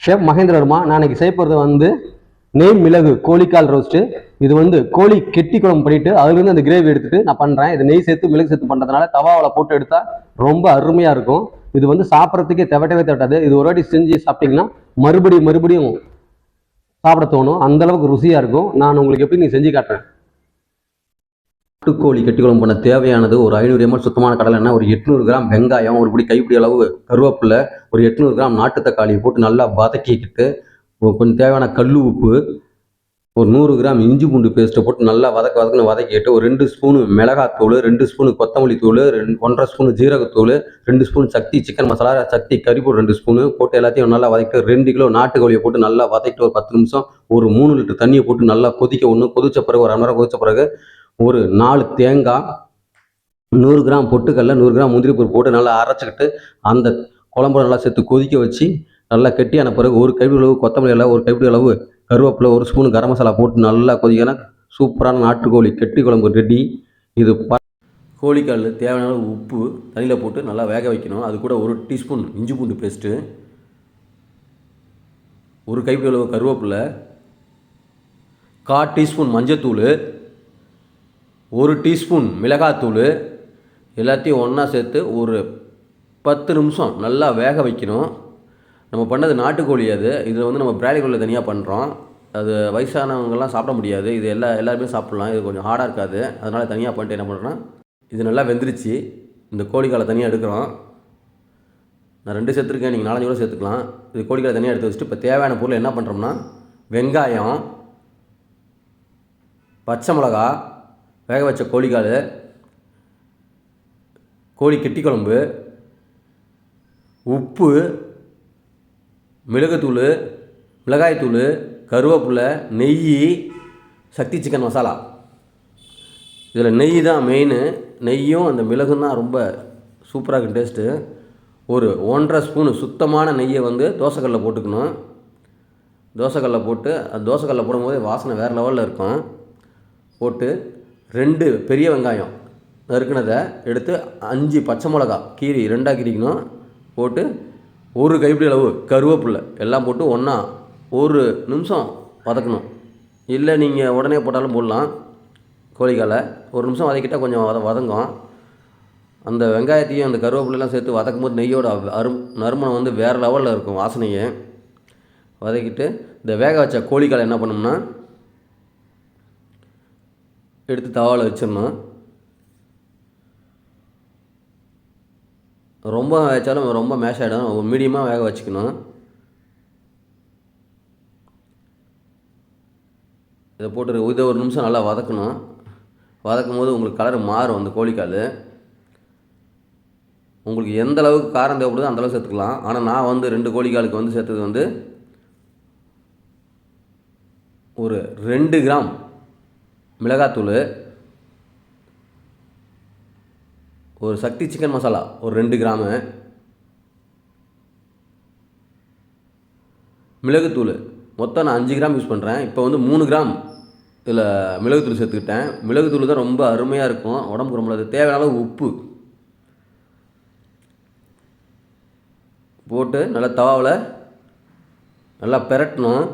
Chef Mahendra Verma. நான் இன்னைக்கு செய்ய போகிறது வந்து நெய் மிளகு கோழிக்கால் ரோஸ்ட்டு. இது வந்து கோழி கெட்டி குழம்பு பண்ணிட்டு அதுலேருந்து அந்த கிரேவி எடுத்துட்டு நான் பண்ணுறேன். இது நெய் சேர்த்து மிளகு சேர்த்து பண்ணுறதுனால தவாவில் போட்டு எடுத்தால் ரொம்ப அருமையாக இருக்கும். இது வந்து சாப்பிட்றதுக்கே தவட்டவே தவட்டாது. இது ஒரு வாட்டி செஞ்சு சாப்பிட்டீங்கன்னா மறுபடியும் சாப்பிட தோணும். அந்த அளவுக்கு ருசியாக இருக்கும். நான் உங்களுக்கு எப்படி செஞ்சு காட்டுறேன். நாட்டுக்கோழி கெட்டி குழம்பு பண்ண தேவையானது ஒரு 500 ml சுத்தமான கடலை எண்ணெய், ஒரு 800 கிராம் வெங்காயம், ஒரு பிடி கைப்பிடி அளவு கருவேப்பிலை, ஒரு 800 கிராம் நாட்டு தக்காளி போட்டு நல்லா வதக்கிக்கிட்டு கொஞ்சம் தேவையான கல் உப்பு, ஒரு 100 கிராம் இஞ்சி பூண்டு பேஸ்ட்டை போட்டு நல்லா வதக்கிட்டு ஒரு 2 ஸ்பூனு மிளகாத்தூள், 2 ஸ்பூனு கொத்தமல்லி தூள், 1.5 ஸ்பூனு ஜீரகத்தூள், 2 ஸ்பூன் சக்தி சிக்கன் மசாலா, சக்தி கறிப்பூடு 2 ஸ்பூனு போட்டு எல்லாத்தையும் நல்லா வதக்கிட்டு 2 கிலோ நாட்டுக்கோழியை போட்டு நல்லா வதக்கிட்டு ஒரு 10 நிமிஷம் ஒரு 3 லிட்டர் தண்ணியை போட்டு நல்லா கொதிக்க ஒன்று கொதிச்ச பிறகு ஒரு 1 மணி நேரம் கொதிச்ச பிறகு ஒரு 4 தேங்காய், 100 கிராம் பொட்டுக்கடலை, 100 கிராம் முந்திரி பருப்பு போட்டு நல்லா அரைச்சிக்கிட்டு அந்த குழம்பு நல்லா சேர்த்து கொதிக்க வச்சு நல்லா கெட்டியான பிறகு ஒரு கைப்பிடி அளவு கொத்தமல்லி இலை, ஒரு கைப்பிடி அளவு கருவேப்பிலை, ஒரு ஸ்பூன் கரம் மசாலா போட்டு நல்லா கொதிக்கணும். சூப்பரான நாட்டுக்கோழி கெட்டி குழம்பு ரெடி. இது கோழிக்கால் தேவையான அளவு உப்பு தண்ணியில் போட்டு நல்லா வேக வைக்கணும். அது கூட ஒரு டீஸ்பூன் இஞ்சி பூண்டு பேஸ்ட்டு, ஒரு கைப்பிடி அளவு கருவேப்பிலை, 1/4 டீஸ்பூன் மஞ்சத்தூள், 1 டீஸ்பூன் மிளகாத்தூள் எல்லாத்தையும் ஒன்றா சேர்த்து ஒரு 10 நிமிஷம் நல்லா வேக வைக்கணும். நம்ம பண்ணது நாட்டுக்கோழி. இதில் வந்து நம்ம பிராய்லர் கோழியில் தனியாக பண்ணுறோம். அது வயசானவங்கெல்லாம் சாப்பிட முடியாது. இது எல்லாருமே சாப்பிட்லாம். இது கொஞ்சம் ஹார்டாக இருக்காது. அதனால் தனியாக பண்ணிட்டு என்ன பண்ணுறேன்னா, இது நல்லா வெந்துருச்சு. இந்த கோழிக்காலை தனியாக எடுக்கிறோம். நான் 2 சேர்த்துருக்கேன், நீங்கள் 4-5 கூட சேர்த்துக்கலாம். இது கோழிக்காலை தனியாக எடுத்து வச்சுட்டு இப்போ தேவையான பொருள் என்ன பண்ணுறோம்னா, வெங்காயம், பச்சை மிளகா, வேக வச்ச கோழிக்கால், கோழி கெட்டி குழம்பு, உப்பு, மிளகுத்தூள், மிளகாய்த்தூள், கருவேப்பிலை, நெய், சக்தி சிக்கன் மசாலா. இதில் நெய் தான் மெயின். நெய்யும் அந்த மிளகும் தான் ரொம்ப சூப்பராக இருக்கும் டேஸ்ட்டு. ஒரு 1.5 ஸ்பூனு சுத்தமான நெய்யை வந்து தோசைக்கல்லில் போட்டுக்கணும். தோசைக்கல்லில் போட்டு அந்த தோசைக்கல்லில் போடும்போது வாசனை வேறு லெவலில் இருக்கும். போட்டு 2 பெரிய வெங்காயம் நறுக்கினதை எடுத்து 5 பச்சை மிளகா கீரி 2ஆக கீரிக்கணும். போட்டு ஒரு கைப்பிடி அளவு கருவேப்பிலை எல்லாம் போட்டு ஒன்றா ஒரு நிமிஷம் வதக்கணும். இல்லை நீங்கள் உடனே போட்டாலும் போடலாம். கோழிக்காலை ஒரு நிமிஷம் வதக்கிட்டால் கொஞ்சம் வதங்கும். அந்த வெங்காயத்தையும் அந்த கருவேப்பிலையெல்லாம் சேர்த்து வதக்கும் போது நெய்யோட நறுமணம் வந்து வேறு லெவலில் இருக்கும் வாசனையை. வதக்கிட்டு இந்த வேக வச்ச கோழிக்காலை என்ன பண்ணோம்னா எடுத்து தவாவில் வச்சிடணும். ரொம்ப வச்சாலும் ரொம்ப மேஷ் ஆகிடும். மீடியமாக வேக வச்சுக்கணும். இதை போட்டு இதை ஒரு நிமிஷம் நல்லா வதக்கணும். வதக்கும் போது உங்களுக்கு கலர் மாறும் அந்த கோழிக்கால். உங்களுக்கு எந்த அளவுக்கு காரம் தேவைப்படுதோ அந்தளவுக்கு சேர்த்துக்கலாம். ஆனால் நான் வந்து 2 கோழிக்காலுக்கு வந்து சேர்த்தது வந்து ஒரு 2 கிராம் மிளகாத்தூள், ஒரு சக்தி சிக்கன் மசாலா ஒரு 2 கிராமு, மிளகுத்தூள் மொத்தம் நான் 5 கிராம் யூஸ் பண்ணுறேன். இப்போ வந்து 3 கிராம் இதில் மிளகுத்தூள் சேர்த்துக்கிட்டேன். மிளகுத்தூள் தான் ரொம்ப அருமையாக இருக்கும், உடம்புக்கு ரொம்ப நல்லது. தேவையான அளவு உப்பு போட்டு நல்லா தவாவில் நல்லா பெரட்டணும்.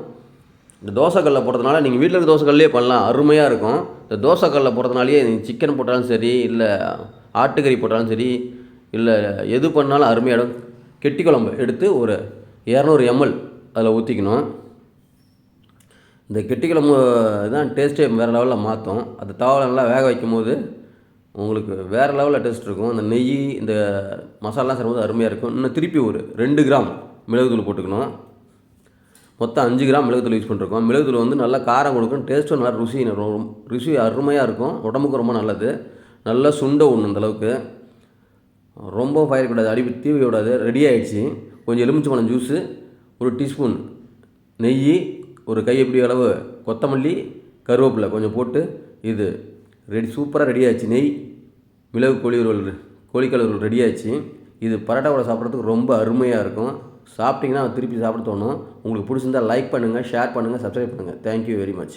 இந்த தோசைக்கல்லில் போடுறதுனால நீங்கள் வீட்டில் இருக்க தோசைக்கல்லையே பண்ணலாம், அருமையாக இருக்கும். இந்த தோசைக்கல்லில் போடுறதுனாலே நீங்கள் சிக்கன் போட்டாலும் சரி, இல்லை ஆட்டுக்கறி போட்டாலும் சரி, இல்லை எது பண்ணாலும் அருமையாகிடும். கெட்டி குழம்பு எடுத்து ஒரு 200 ml அதில் ஊற்றிக்கணும். இந்த கெட்டி குழம்பு தான் டேஸ்ட்டே வேறு லெவலில் மாற்றும். அந்த தவாவில் நல்லா வேக வைக்கும் போது உங்களுக்கு வேறு லெவலில் டேஸ்ட் இருக்கும். அந்த நெய் இந்த மசாலாலாம் சேரும்போது அருமையாக இருக்கும். இன்னும் திருப்பி ஒரு 2 கிராம் மிளகுத்தூள் போட்டுக்கணும். மொத்தம் 5 கிராம் மிளகுத்தூள் யூஸ் பண்ணிருக்கோம். மிளகுத்தூள் வந்து நல்லா காரம் கொடுக்கும், டேஸ்ட்டும் நல்லா ருசி அருமையாக இருக்கும், உடம்புக்கு ரொம்ப நல்லது. நல்லா சுண்ட விடணும். அந்தளவுக்கு ரொம்ப ஃபயர் கூடாது, அடி தீவி விடாது. ரெடி ஆகிடுச்சு. கொஞ்சம் எலுமிச்சம்பழம் ஜூஸு, ஒரு டீஸ்பூன் நெய், ஒரு கைப்பிடி அளவு கொத்தமல்லி, கருவேப்பிலை கொஞ்சம் போட்டு இது சூப்பராக ரெடி ஆகிடுச்சு. நெய் மிளகு கோழிக்கால் ரெடி ஆகிடுச்சு. இது பரோட்டாவோட சாப்பிட்றதுக்கு ரொம்ப அருமையாக இருக்கும். சாப்பிட்டிங்கன்னா திருப்பி சாப்பிட தோணும். உங்களுக்கு பிடிச்சிருந்தால் லைக் பண்ணுங்கள், ஷேர் பண்ணுங்கள், சப்ஸ்கிரைப் பண்ணுங்கள். Thank you very much.